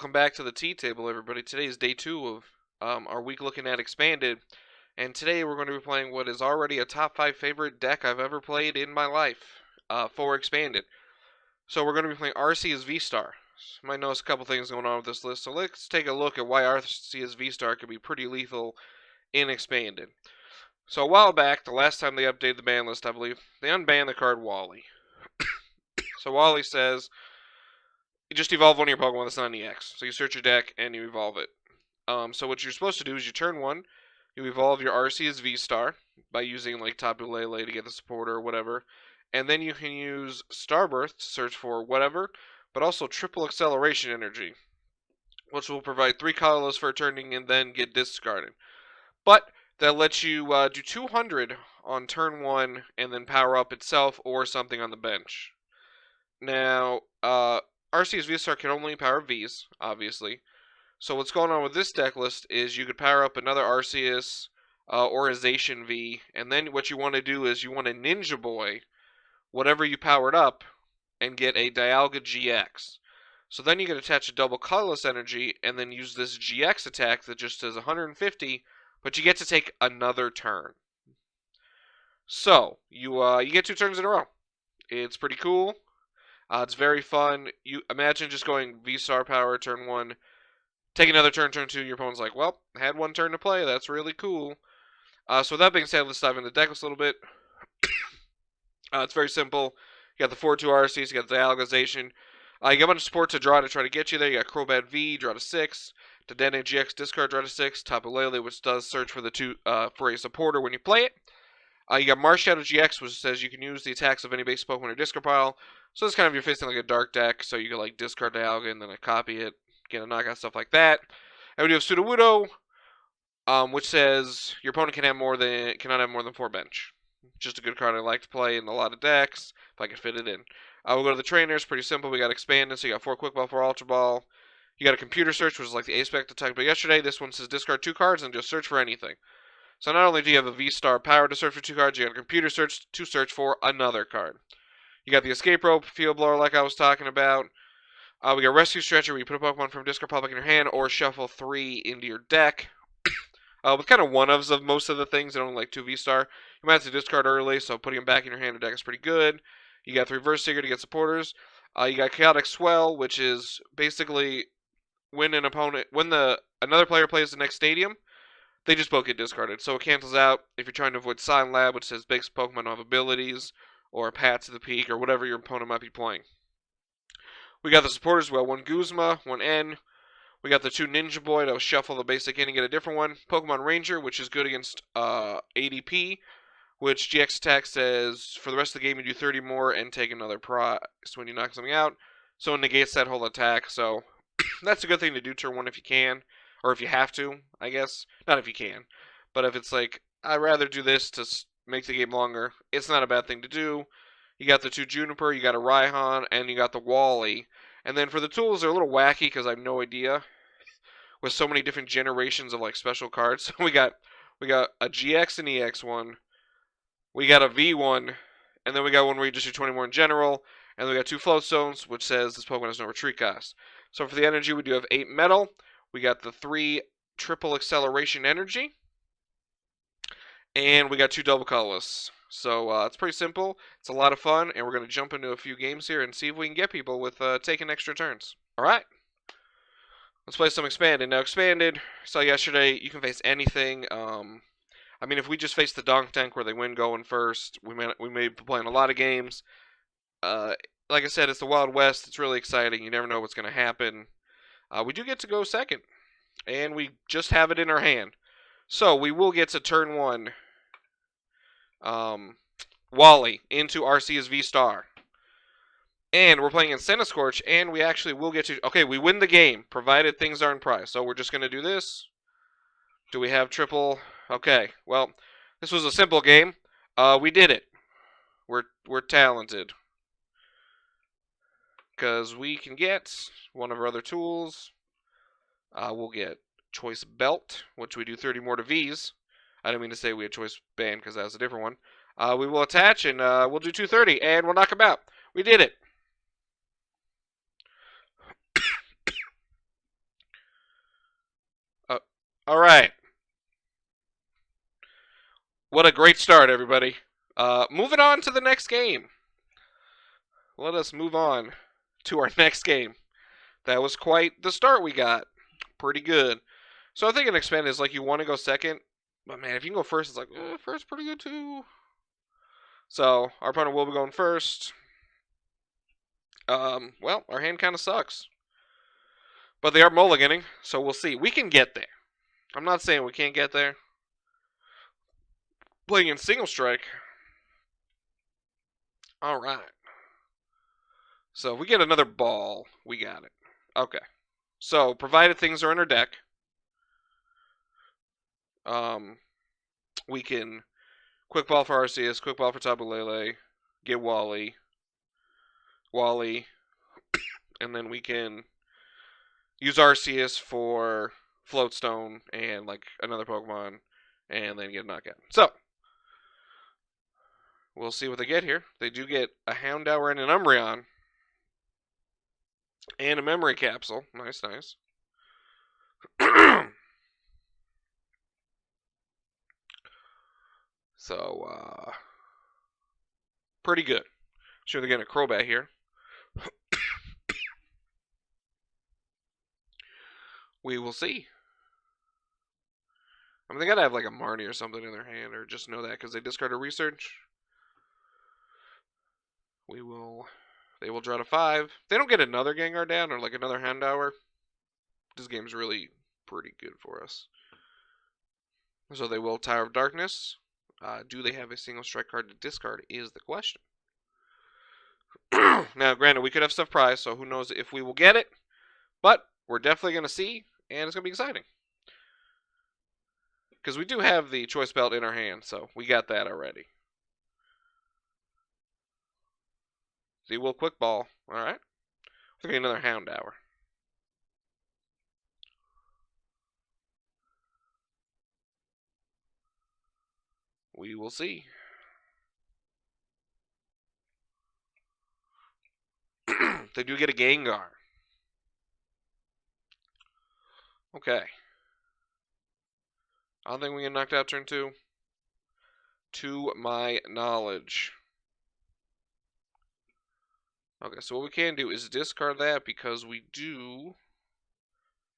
welcome back to the tea table, everybody. Today is day 2 of our week looking at Expanded, and today we're going to be playing what is already a top 5 favorite deck I've ever played in my life for Expanded. So we're going to be playing Arceus VSTAR. You might notice a couple things going on with this list, so let's take a look at why Arceus VSTAR could be pretty lethal in Expanded. So a while back, the last time they updated the ban list, I believe, they unbanned the card Wally. So Wally says, you just evolve one of your Pokemon that's not an EX. So you search your deck and you evolve it. So what you're supposed to do is you turn 1, you evolve your Arceus VSTAR by using like Tapu Lele to get the supporter or whatever. And then you can use Starburst to search for whatever, but also triple acceleration energy, which will provide 3 colorless for turning and then get discarded. But that lets you do 200 on turn 1 and then power up itself or something on the bench. Now, Arceus VSTAR can only power Vs, obviously. So what's going on with this deck list is you could power up another Arceus or a Zacian V, and then what you want to do is you want to Ninja Boy whatever you powered up and get a Dialga GX. So then you can attach a double colorless energy and then use this GX attack that just does 150, but you get to take another turn. So you get 2 turns in a row. It's pretty cool. It's very fun. You imagine just going VSTAR power turn 1, take another turn 2. Your opponent's like, well, I had 1 turn to play. That's really cool. So with that being said, let's dive into the deck list a little bit. It's very simple. You got the 4-2 Arceus, you got the Dialga-Zacian. You got a bunch of support to draw to try to get you there. You got Crobat V, draw to 6. Dedenne-GX discard, draw to 6. Tapu Lele, which does search for the for a supporter when you play it. You got Marshadow-GX, which says you can use the attacks of any base Pokemon in your discard pile. So it's kind of you're facing like a dark deck, so you can like discard Dialga and then copy it, get a knockout, stuff like that. And we do have Sudowoodo, which says your opponent cannot have more than 4 bench. Just a good card I like to play in a lot of decks if I can fit it in. We'll go to the trainers. Pretty simple. We got Expanded, so you got 4 Quick Ball, 4 Ultra Ball. You got a Computer Search, which is like the aspect I talked about yesterday. This one says discard 2 cards and just search for anything. So not only do you have a VSTAR power to search for 2 cards, you got a Computer Search to search for another card. You got the Escape Rope, Field Blower like I was talking about. We got Rescue Stretcher, where you put a Pokemon from discard pile back in your hand or shuffle 3 into your deck. With kind of one-ofs of most of the things, and only like 2 VSTAR. You might have to discard early, so putting them back in your hand or deck is pretty good. You got the Reverse Seeker to get supporters. You got Chaotic Swell, which is basically when another player plays the next stadium, they just both get discarded. So it cancels out if you're trying to avoid Silent Lab, which says base Pokemon don't have abilities, or Pat to the Peak, or whatever your opponent might be playing. We got the supporters as well. 1 Guzma, 1 N. We got the 2 Ninja Boy to shuffle the basic in and get a different one. Pokemon Ranger, which is good against ADP, which GX attack says for the rest of the game you do 30 more and take another prize when you knock something out. So it negates that whole attack. So that's a good thing to do turn 1 if you can. Or if you have to, I guess. Not if you can. But if it's like, I'd rather do this to make the game longer, it's not a bad thing to do. You got the 2 Juniper, you got a Raihan, and you got the Wally. And then for the tools, they're a little wacky because I have no idea. With so many different generations of like special cards. So we got a GX and EX one. We got a V one. And then we got one where you just do 20 more in general. And then we got 2 Float Stones, which says this Pokemon has no retreat cost. So for the energy, we do have 8 metal. We got the 3 triple acceleration energy. And we got 2 double colorless. So it's pretty simple. It's a lot of fun. And we're going to jump into a few games here and see if we can get people with taking extra turns. Alright. Let's play some Expanded. Now Expanded, saw yesterday, you can face anything. I mean, if we just face the Donk Tank where they win going first, we may be playing a lot of games. Like I said, it's the Wild West. It's really exciting. You never know what's going to happen. We do get to go second, and we just have it in our hand. So we will get to turn 1. Wally into Arceus VSTAR. And we're playing in Centiskorch, and we actually will get to... Okay, we win the game, provided things are in prize. So we're just going to do this. Do we have triple... Okay, well, this was a simple game. We did it. We're talented. Because we can get one of our other tools. We'll get Choice Belt, which we do 30 more to Vs. I didn't mean to say we had Choice Band because that was a different one. We will attach, and we'll do 230, and we'll knock him out. We did it. All right. What a great start, everybody. Moving on to the next game. Let us move on to our next game. That was quite the start we got. Pretty good. So I think an expand is like you want to go second, but man, if you can go first, it's like, first pretty good too. So our opponent will be going first. Well, our hand kind of sucks. But they are mulliganing, so we'll see. We can get there. I'm not saying we can't get there. Playing in single strike. Alright. So if we get another ball, we got it. Okay. So, provided things are in our deck, we can quick ball for Arceus, quick ball for Tapu Lele, get Wally, and then we can use Arceus for Float Stone and like another Pokemon, and then get a knockout. So, we'll see what they get here. They do get a Houndour and an Umbreon, and a Memory Capsule. Nice, nice. So, pretty good. Sure, they're getting a Crobat here. We will see. I mean, they gotta have like a Marnie or something in their hand, or just know that because they discard a research. They will draw to 5. They don't get another Gengar down or like another Houndour. This game's really pretty good for us. So they will Tower of Darkness. Do they have a single strike card to discard is the question. Now, granted, we could have stuff prized, so who knows if we will get it. But we're definitely going to see, and it's going to be exciting. Because we do have the Choice Belt in our hand, so we got that already. See, we'll quick ball. Alright. We're going to get another Houndour. We will see. They do get a Gengar. Okay. I don't think we get knocked out turn 2. To my knowledge. Okay, so what we can do is discard that because we do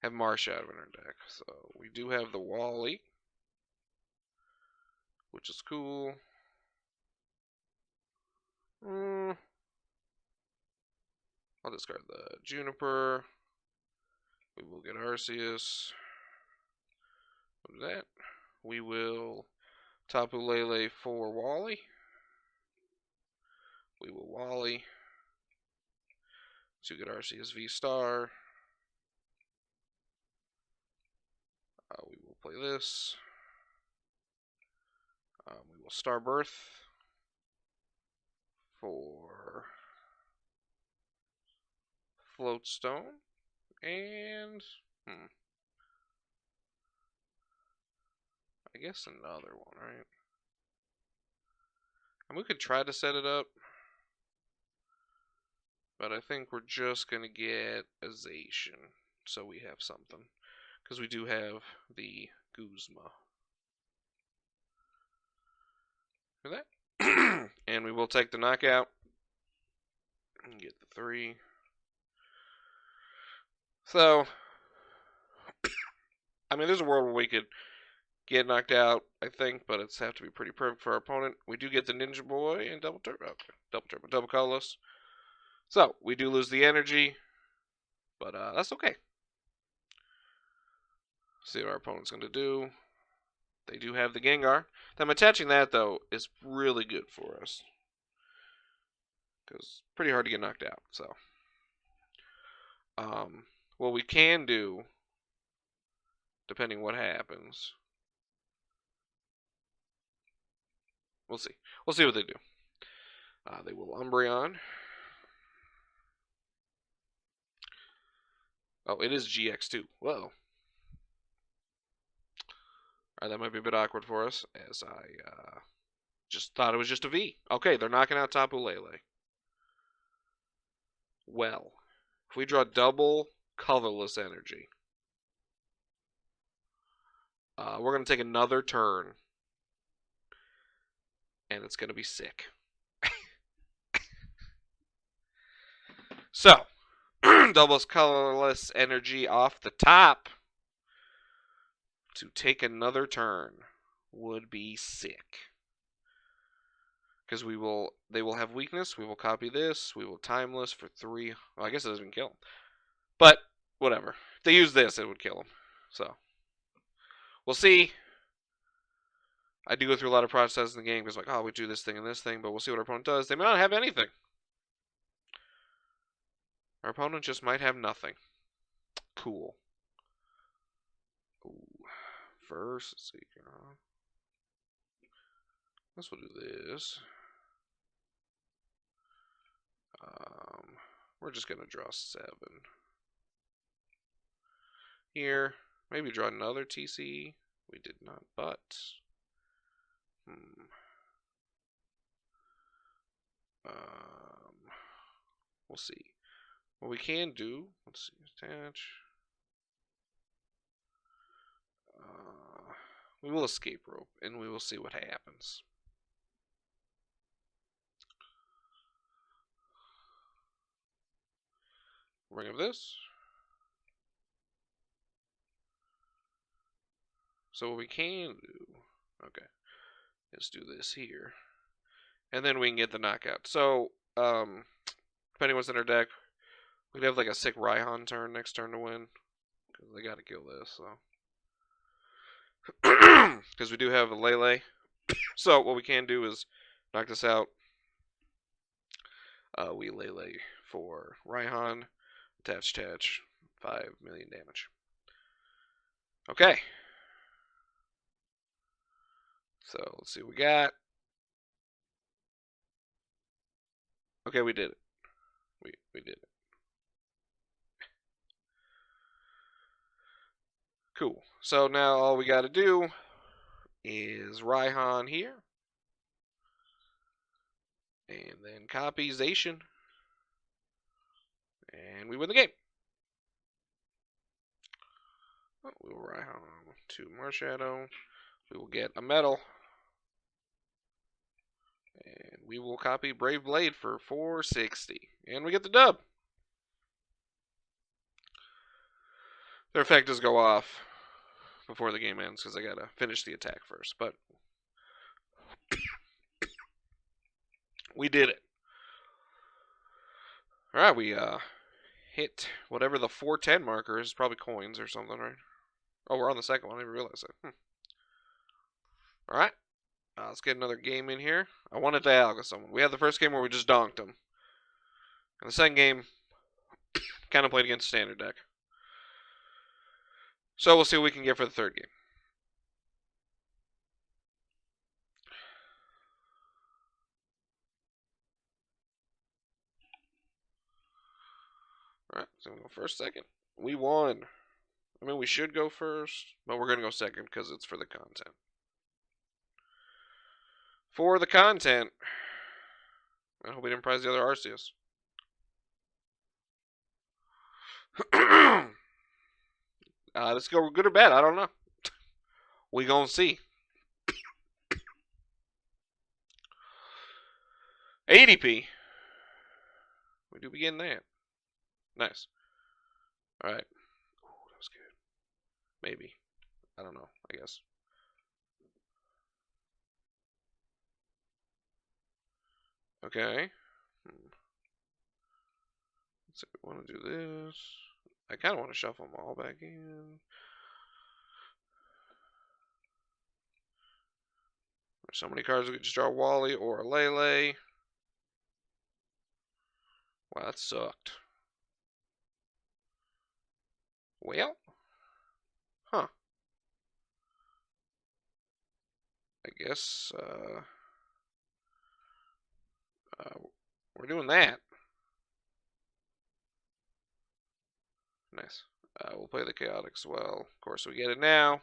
have Marshadow in our deck. So we do have the Wally, which is cool. I'll discard the Juniper. We will get Arceus. What is that? We will Tapu Lele for Wally. We will Wally to get Arceus VSTAR. We will play this. We will Star Birth for Float Stone. And I guess another one, right? And we could try to set it up, but I think we're just going to get a Zacian, so we have something. Because we do have the Guzma. For that. And we will take the knockout. And get the 3. So, I mean, there's a world where we could get knocked out, I think, but it's have to be pretty perfect for our opponent. We do get the Ninja Boy and double turbo. Okay, double colorless. So, we do lose the energy, but that's okay. See what our opponent's going to do. They do have the Gengar. Them attaching that, though, is really good for us. Because it's pretty hard to get knocked out, so. What we can do, depending what happens, we'll see. We'll see what they do. They will Umbreon. Oh, it is GX2. Whoa. Alright, that might be a bit awkward for us, as I just thought it was just a V. Okay, they're knocking out Tapu Lele. Well, if we draw double colorless energy, We're going to take another turn. And it's going to be sick. So, doubles colorless energy off the top to take another turn would be sick. Because they will have weakness. We will copy this. We will timeless for 3. Well, I guess it doesn't kill them. But, whatever. If they use this, it would kill them. So, we'll see. I do go through a lot of processes in the game because, like, oh, we do this thing and this thing, but we'll see what our opponent does. They may not have anything. Our opponent just might have nothing. Cool. Ooh. First, let's see. Let's do this. We're just going to draw 7. Here. Maybe draw another TC. We did not, but... we'll see. What we can do, let's see, attach. We will escape rope, and we will see what happens. Bring up this. So what we can do, okay, is do this here. And then we can get the knockout. So, depending what's in our deck, we could have like a sick Raihan turn next turn to win. Because they gotta kill this, so. Because we do have a Lele. So what we can do is knock this out. We Lele for Raihan. Attach, 5 million damage. Okay. So let's see what we got. Okay, we did it. We did it. Cool. So now all we got to do is Raihan here. And then copy Zacian. And we win the game. We will Raihan to Marshadow. We will get a medal. And we will copy Brave Blade for 460. And we get the dub. Their effect does go off before the game ends because I gotta finish the attack first. But we did it. Alright, we hit whatever the 410 marker is. Probably coins or something, right? Oh, we're on the second one. I didn't realize that. Alright. Let's get another game in here. I wanted to Dialga someone. We had the first game where we just donked them. And the second game, kind of played against standard deck. So we'll see what we can get for the third game. Alright, so we go first, second. We won. I mean, we should go first, but we're going to go second because it's for the content. For the content, I hope we didn't prize the other Arceus. Let's go good or bad. I don't know. We gonna see. 80p. We do begin that. Nice. Alright. That was good. Maybe. I don't know, I guess. Okay. Let's see, we want to do this. I kind of want to shuffle them all back in. There's so many cards we could just draw Wally or a Lele. Wow, that sucked. Well. Huh. I guess, we're doing that. Nice. We'll play the Chaotic Swell. Of course, we get it now.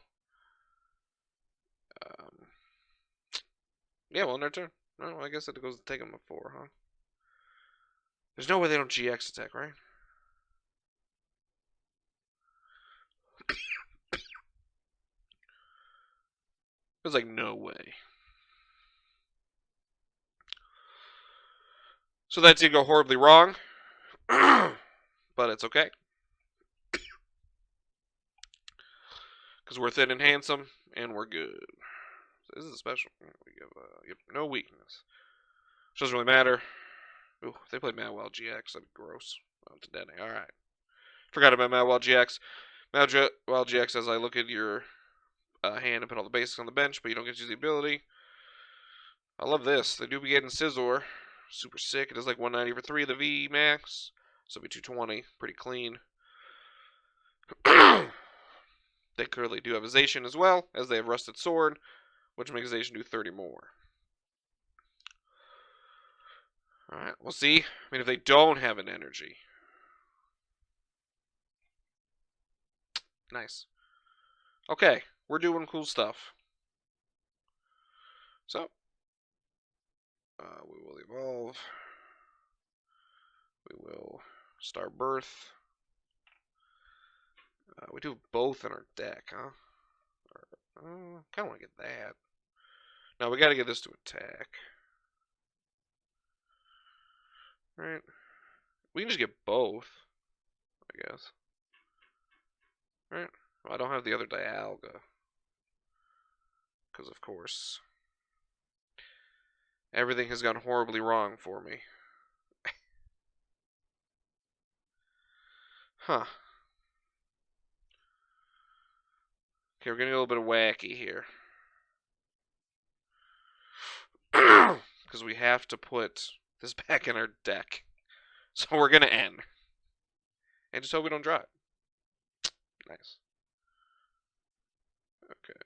Yeah, well, in their turn. No, I guess it goes to take them a 4, huh? There's no way they don't GX attack, right? was like, no way. So that did go horribly wrong. But it's okay. Because we're thin and handsome, and we're good. This is a special. We have no weakness. Which doesn't really matter. Ooh, if they played Wally GX, that'd be gross. Oh, Dedenne. Alright. Forgot about Wally GX. Wally GX, as I look at your hand and put all the basics on the bench, but you don't get to use the ability. I love this. They do be getting Scizor. Super sick. It does like 190 for 3 of the V max. So it'll be 220. Pretty clean. They clearly do have a Zacian as well, as they have Rusted Sword, which makes Zacian do 30 more. Alright, we'll see. I mean, if they don't have an energy. Nice. Okay, we're doing cool stuff. So, we will evolve. We will start birth. We do both in our deck, huh? Kind of want to get that. Now we got to get this to attack. Right? We can just get both, I guess. Right? Well, I don't have the other Dialga. Because, of course, everything has gone horribly wrong for me. Huh. Okay, we're getting a little bit of wacky here. Because we have to put this back in our deck. So we're going to end. And just hope we don't draw it. Nice. Okay.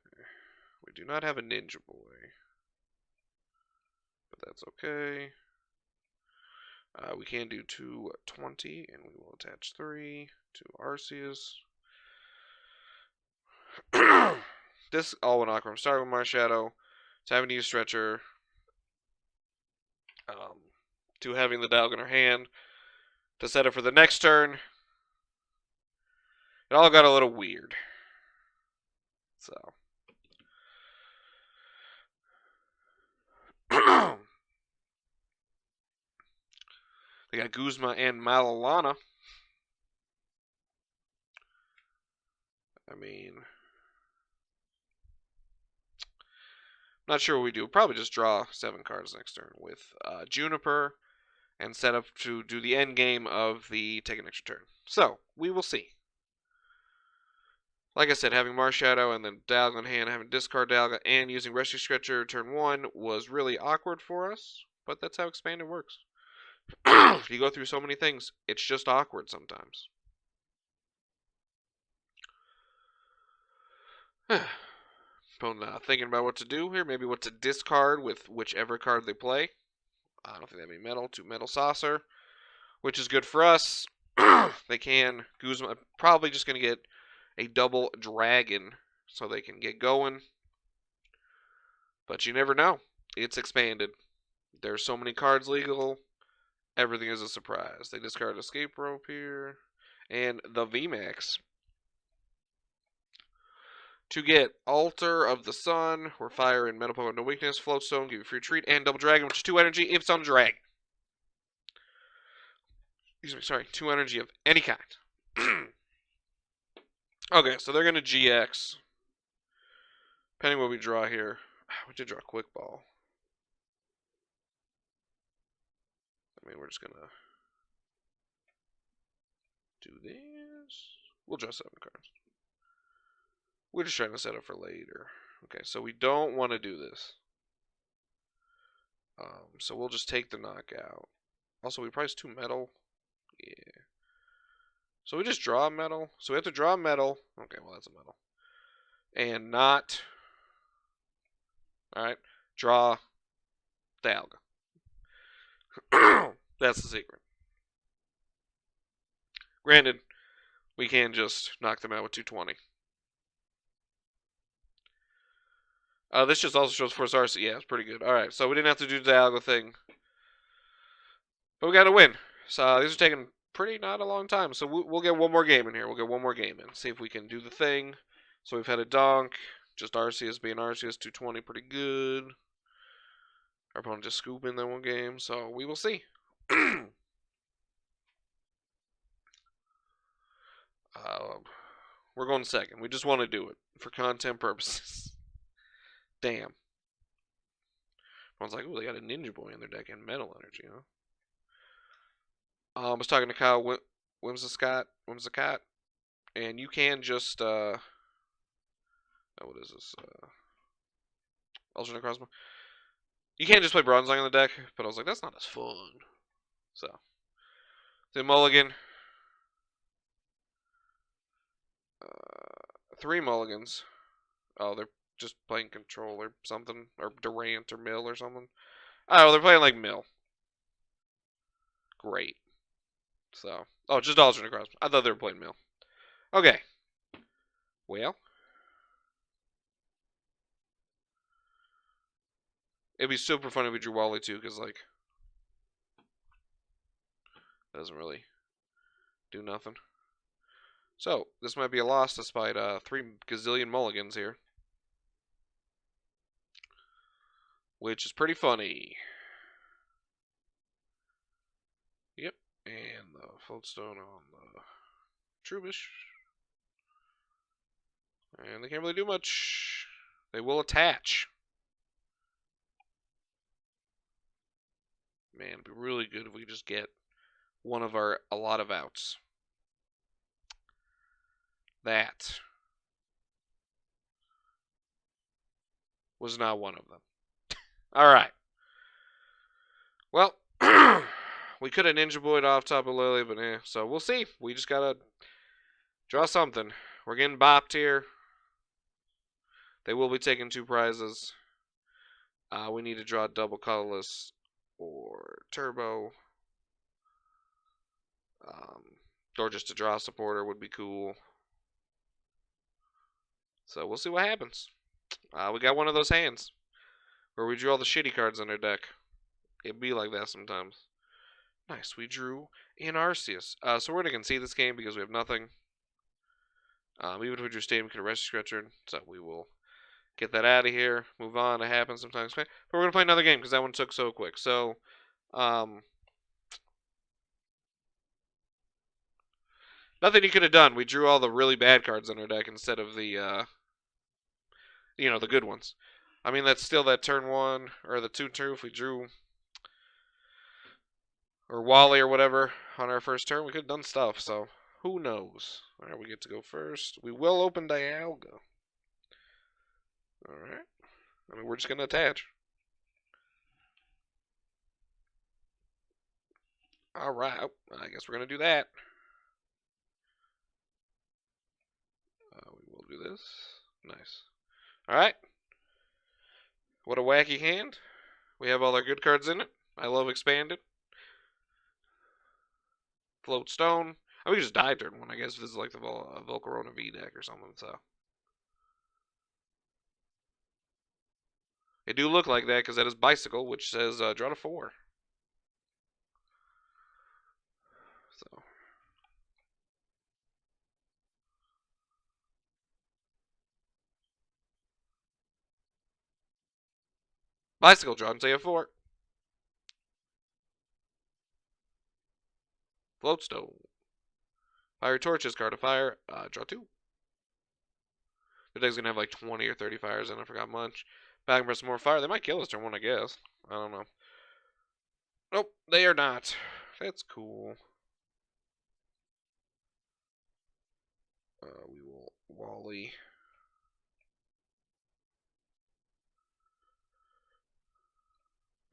We do not have a Ninja Boy. But that's okay. We can do 220, and we will attach 3 to Arceus. This all went awkward. I'm starting with Marshadow, to having to use Stretcher, to having the Dialga in her hand, to set it for the next turn. It all got a little weird. So. They got Guzma and Malalana. I mean, not sure what we do. We'll probably just draw 7 cards next turn with Juniper and set up to do the end game of the take an extra turn. So, we will see. Like I said, having Marshadow and then Dialga in hand, having discard Dialga, and using Rescue Stretcher turn 1 was really awkward for us, but that's how Expanded works. You go through so many things, it's just awkward sometimes. Thinking about what to do here, maybe what to discard with whichever card they play. I don't think they have any metal. 2 metal saucer, which is good for us. They can. Guzma probably just going to get a double dragon so they can get going. But you never know. It's expanded. There's so many cards legal. Everything is a surprise. They discard Escape Rope here. And the VMAX. To get Altar of the Sun, where fire and metal Pokemon no weakness, Float Stone, give you free treat, and Double Dragon, which is 2 energy if it's on Dragon. Excuse me, sorry, 2 energy of any kind. Okay, so they're going to GX. Depending what we draw here. We did draw Quick Ball. I mean, we're just going to do this. We'll draw 7 cards. We're just trying to set up for later. Okay, so we don't want to do this. So we'll just take the knockout. Also, we price 2 metal. Yeah. So we just draw a metal. So we have to draw a metal. Okay, well, that's a metal. And not... Alright. Draw Dialga. That's the secret. Granted, we can just knock them out with 220. This just also shows Force Arceus. Yeah, it's pretty good. Alright, so we didn't have to do the Dialga thing. But we got to win. So these are taking not a long time. So we'll get one more game in here. We'll get one more game in. See if we can do the thing. So we've had a donk. Just Arceus being Arceus 220 pretty good. Our opponent just scooped in that one game, so we will see. We're going second. We just want to do it for content purposes. Damn. Everyone's like, oh, they got a Ninja Boy in their deck and Metal Energy, huh? I was talking to Kyle Whimsicott, and you can just, what is this? Alternate Crossbow. You can't just play Bronzong on the deck, but I was like, that's not as fun. So, the Mulligan. 3 mulligans. Oh, they're just playing Control or something, or Durant or Mill or something. Oh, they're playing like Mill. Great. So, oh, just alternate cross. I thought they were playing Mill. Okay. Well, it'd be super fun if we drew Wally too, because like, that doesn't really do nothing. So, this might be a loss despite 3 gazillion mulligans here. Which is pretty funny. Yep. And the Float Stone on the Trubbish. And they can't really do much. They will attach. Man, it'd be really good if we just get one of a lot of outs. That was not one of them. Alright. Well, we could have Ninja Boy'd off Tapu Lele, but so we'll see. We just gotta draw something. We're getting bopped here. They will be taking 2 prizes. We need to draw double colorless or turbo. Or just to draw a supporter would be cool. So we'll see what happens. We got one of those hands where we drew all the shitty cards in our deck. It'd be like that sometimes. Nice, we drew in Arceus. So we're going to concede this game because we have nothing. Even if we drew Stadium, we could have Rescue Stretcher. So we will get that out of here. Move on. It happens sometimes. But we're going to play another game because that one took so quick. So, nothing you could have done. We drew all the really bad cards in our deck instead of the, the good ones. I mean, that's still that turn 1, or the 2-2 if we drew, or Wally or whatever on our first turn. We could have done stuff, so who knows. Alright, we get to go first. We will open Dialga. Alright. I mean, we're just going to attach. Alright, I guess we're going to do that. We will do this. Nice. Alright. What a wacky hand. We have all our good cards in it. I love Expanded. Float Stone. I mean, we just die turn 1, I guess, if this is like the Volcarona V deck or something, so. It do look like that because that is Bicycle, which says draw to 4. So. Bicycle, draw and say a 4. Float Stone. Fire Torches, card of fire, draw 2. The deck's gonna have like 20 or 30 fires in it, I forgot much. Back and press some more fire. They might kill us turn 1, I guess. I don't know. Nope, they are not. That's cool. We will Wally.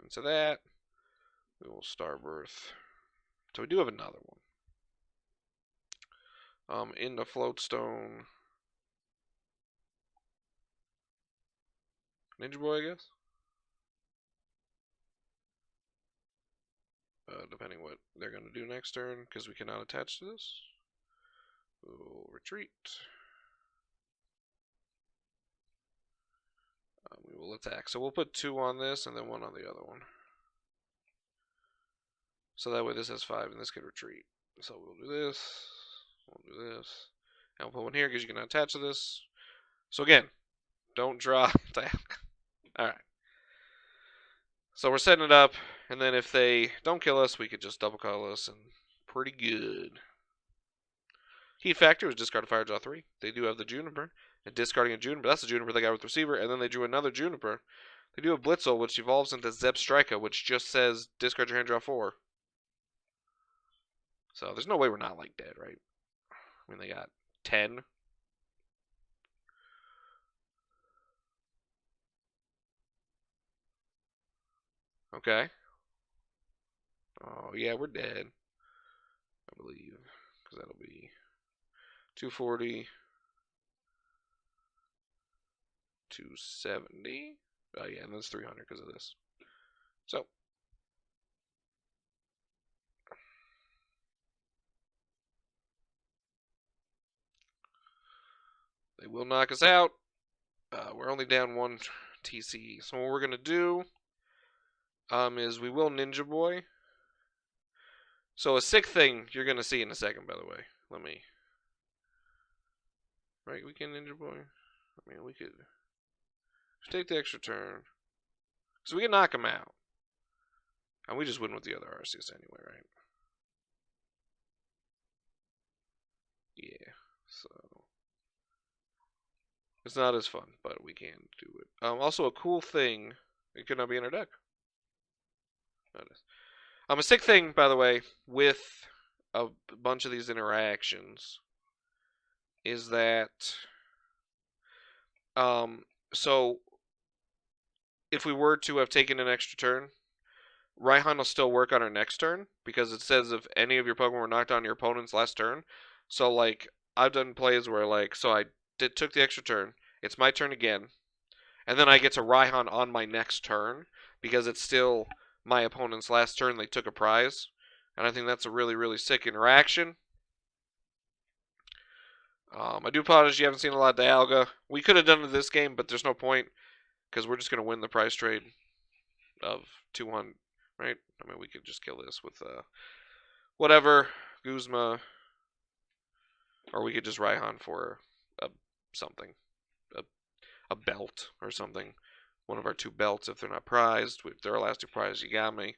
Into that. We will Starbirth. So we do have another one. In the Float Stone. Ninja Boy, I guess? Depending what they're going to do next turn, because we cannot attach to this. We'll retreat. We will attack. So we'll put 2 on this and then 1 on the other one. So that way this has 5 and this can retreat. So we'll do this. We'll do this. And we'll put 1 here because you cannot attach to this. So again, Don't draw. Alright. So we're setting it up, and then if they don't kill us, we could just double colorless, and pretty good. Heat Factor was discard a fire, draw 3. They do have the Juniper, and discarding a Juniper, that's the Juniper they got with Receiver, and then they drew another Juniper. They do have Blitzel, which evolves into Zebstrika, which just says discard your hand, draw 4. So there's no way we're not like dead, right? I mean, they got 10. Okay. Oh, yeah, we're dead. I believe. Because that'll be 240. 270. Oh, yeah, and that's 300 because of this. So. They will knock us out. We're only down 1 TC. So what we're going to do is we will Ninja Boy. So a sick thing you're going to see in a second, by the way. Let me... Right, we can Ninja Boy. I mean, we could take the extra turn. So we can knock him out. And we just win with the other Arceus anyway, right? Yeah, so... It's not as fun, but we can do it. Also, a cool thing, it could not be in our deck. A sick thing, by the way, with a bunch of these interactions is that, so if we were to have taken an extra turn, Raihan will still work on our next turn, because it says if any of your Pokemon were knocked on your opponent's last turn. So, like, I've done plays where, like, so I took the extra turn, it's my turn again, and then I get to Raihan on my next turn, because it's still my opponent's last turn, they took a prize, and I think that's a really, really sick interaction. I do apologize you haven't seen a lot of Dialga. We could have done it this game, but there's no point, because we're just going to win the prize trade of 200, right? I mean, we could just kill this with, whatever, Guzma, or we could just Raihan for something, a belt or something. One of our 2 belts if they're not prized. If they're our last 2 prized, you got me.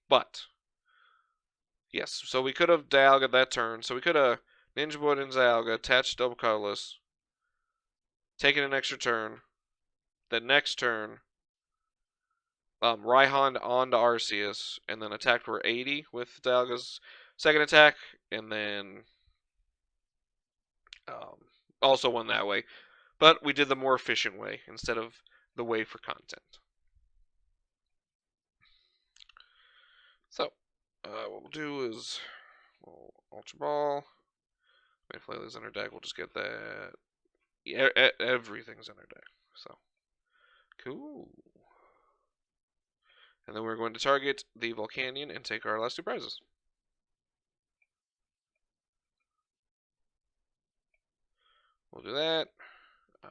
But, yes, so we could have Dialga that turn. So we could have Ninja Boy and Dialga, attached double colorless, taken an extra turn. The next turn, Raihan onto Arceus, and then attacked for 80 with Dialga's second attack, and then also won that way. But we did the more efficient way instead of the way for content. So, what we'll do is we'll Ultra Ball. If Layla's in our deck, we'll just get that. Yeah, everything's in our deck. So, cool. And then we're going to target the Volcanion and take our last 2 prizes. We'll do that.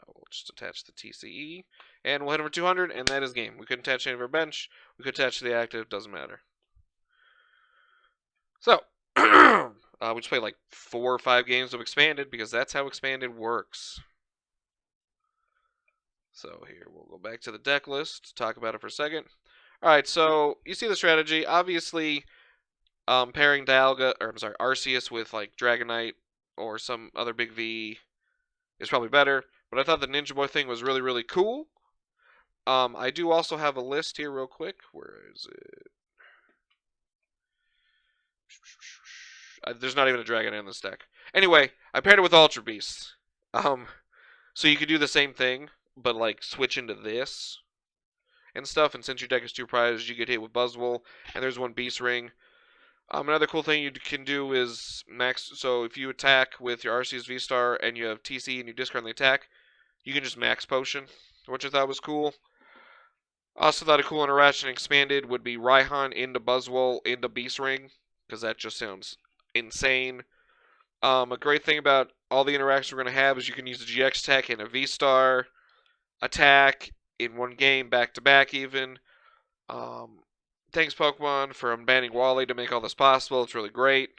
We'll just attach the TCE, and we'll hit over 200, and that is game. We couldn't attach any of our bench. We could attach the active. Doesn't matter. So, we just played like 4 or 5 games of Expanded, because that's how Expanded works. So here, we'll go back to the deck list, talk about it for a second. Alright, so you see the strategy. Obviously, pairing Arceus with like Dragonite or some other big V is probably better. But I thought the Ninja Boy thing was really, really cool. I do also have a list here real quick. Where is it? There's not even a Dragonite in this deck. Anyway, I paired it with Ultra Beast. So you could do the same thing, but like switch into this and stuff. And since your deck is 2 prizes, you get hit with Buzzwole, and there's 1 Beast Ring. Another cool thing you can do is max. So if you attack with your Arceus V-STAR and you have TC and you discard the attack, you can just max potion, which I thought was cool. Also thought a cool interaction expanded would be Raihan into Buzzwole into Beast Ring, because that just sounds insane. A great thing about all the interactions we're going to have is you can use a GX tech and a V-STAR attack in 1 game, back-to-back even. Thanks, Pokemon, for unbanning Wally to make all this possible. It's really great.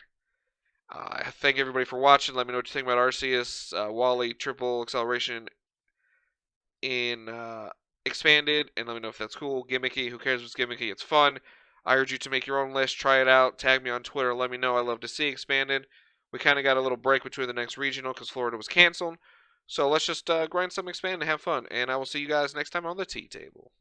Thank everybody for watching. Let me know what you think about Arceus, Wally, triple acceleration, in Expanded, and let me know if that's cool. Gimmicky, who cares if it's gimmicky? It's fun. I urge you to make your own list, try it out, tag me on Twitter, let me know. I love to see Expanded. We kind of got a little break between the next regional because Florida was canceled. So let's just grind some Expand and have fun. And I will see you guys next time on the tea table.